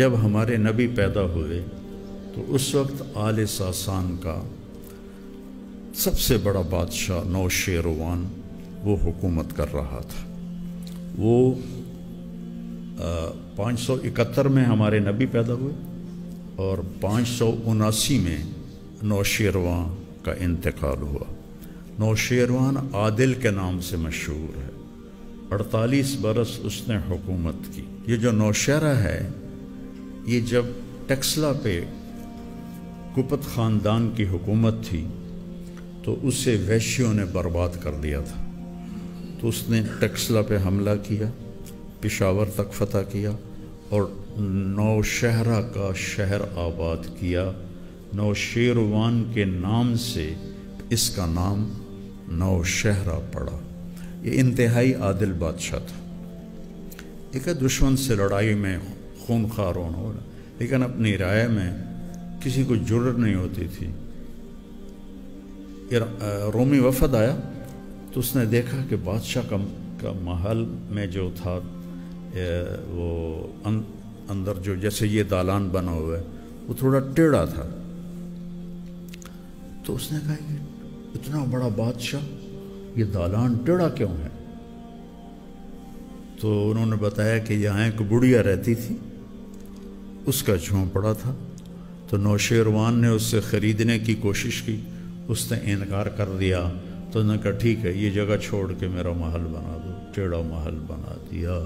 جب ہمارے نبی پیدا ہوئے تو اس وقت آل ساسان کا سب سے بڑا بادشاہ نوشیروان وہ حکومت کر رہا تھا۔ وہ 571 میں ہمارے نبی پیدا ہوئے اور 579 میں نوشیروان کا انتقال ہوا۔ نوشیروان عادل کے نام سے مشہور ہے، 48 برس اس نے حکومت کی۔ یہ جو نوشیرہ ہے یہ جب ٹیکسلا پہ کپت خاندان کی حکومت تھی تو اسے ویشیوں نے برباد کر دیا تھا، تو اس نے ٹیکسلا پہ حملہ کیا، پشاور تک فتح کیا اور نوشہرہ کا شہر آباد کیا۔ نوشیروان کے نام سے اس کا نام نوشہرہ پڑا۔ یہ انتہائی عادل بادشاہ تھا۔ ایک دشمن سے لڑائی میں خون خوار ہونا، لیکن اپنی رائے میں کسی کو جرأت نہیں ہوتی تھی۔ رومی وفد آیا تو اس نے دیکھا کہ بادشاہ کا محل میں جو تھا وہ اندر جو جیسے یہ دالان بنا ہوا ہے وہ تھوڑا ٹیڑھا تھا، تو اس نے کہا کہ اتنا بڑا بادشاہ یہ دالان ٹیڑھا کیوں ہے؟ تو انہوں نے بتایا کہ یہاں ایک بڑھیا رہتی تھی، اس کا جھونپڑا تھا، تو نوشیروان نے اس سے خریدنے کی کوشش کی، اس نے انکار کر دیا۔ تو انہوں نے کہا ٹھیک ہے یہ جگہ چھوڑ کے میرا محل بنا دو، ٹیڑھا محل بنا دیا۔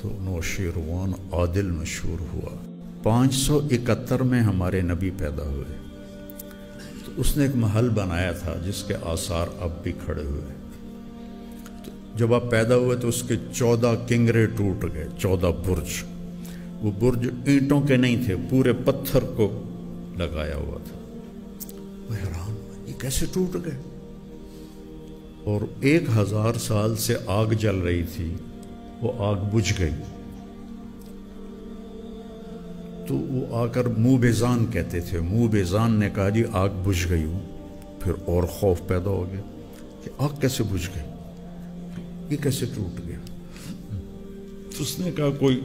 تو نوشیروان عادل مشہور ہوا۔ 571 میں ہمارے نبی پیدا ہوئے تو اس نے ایک محل بنایا تھا جس کے آثار اب بھی کھڑے ہوئے۔ تو جب آپ پیدا ہوئے تو اس کے 14 کنگرے ٹوٹ گئے، 14 برج۔ وہ برج اینٹوں کے نہیں تھے، پورے پتھر کو لگایا ہوا تھا۔ وہ حیران ہوئے یہ کیسے ٹوٹ گئے؟ اور 1000 سال سے آگ جل رہی تھی، وہ آگ بجھ گئی۔ تو وہ آ کر موبیزان کہتے تھے، موبیزان نے کہا جی آگ بجھ گئی ہوں۔ پھر اور خوف پیدا ہو گیا کہ آگ کیسے بجھ گئی، یہ کیسے ٹوٹ گیا؟ تو اس نے کہا کوئی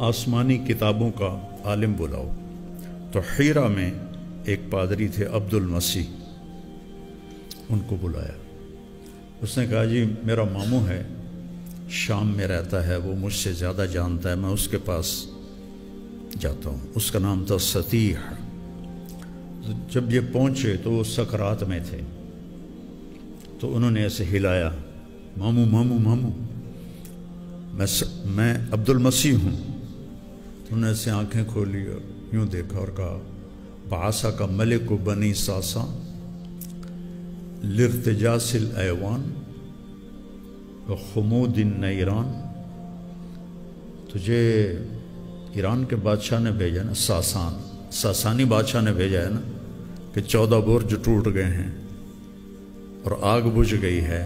آسمانی کتابوں کا عالم بلاؤ۔ تو حیرہ میں ایک پادری تھے عبد المسیح، ان کو بلایا۔ اس نے کہا جی میرا ماموں ہے، شام میں رہتا ہے، وہ مجھ سے زیادہ جانتا ہے، میں اس کے پاس جاتا ہوں۔ اس کا نام تھا ستیح۔ جب یہ پہنچے تو وہ سکرات میں تھے، تو انہوں نے ایسے ہلایا، ماموں ماموں ماموں، میں عبد المسیح ہوں۔ تو انہوں نے ایسے آنکھیں کھولی اور یوں دیکھا اور کہا بعثہ کا ملک بنی ساسا لارتجاس الایوان وخمود النیران، تجھے ایران کے بادشاہ نے بھیجا نا، ساسانی بادشاہ نے بھیجا ہے نا کہ 14 برج ٹوٹ گئے ہیں اور آگ بجھ گئی ہے،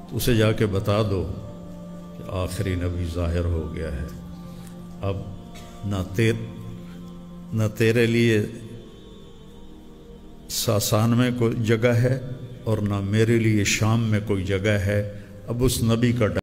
تو اسے جا کے بتا دو کہ آخری نبی ظاہر ہو گیا ہے۔ اب نہ تیرے لیے ساسان میں کوئی جگہ ہے اور نہ میرے لیے شام میں کوئی جگہ ہے۔ اب اس نبی کا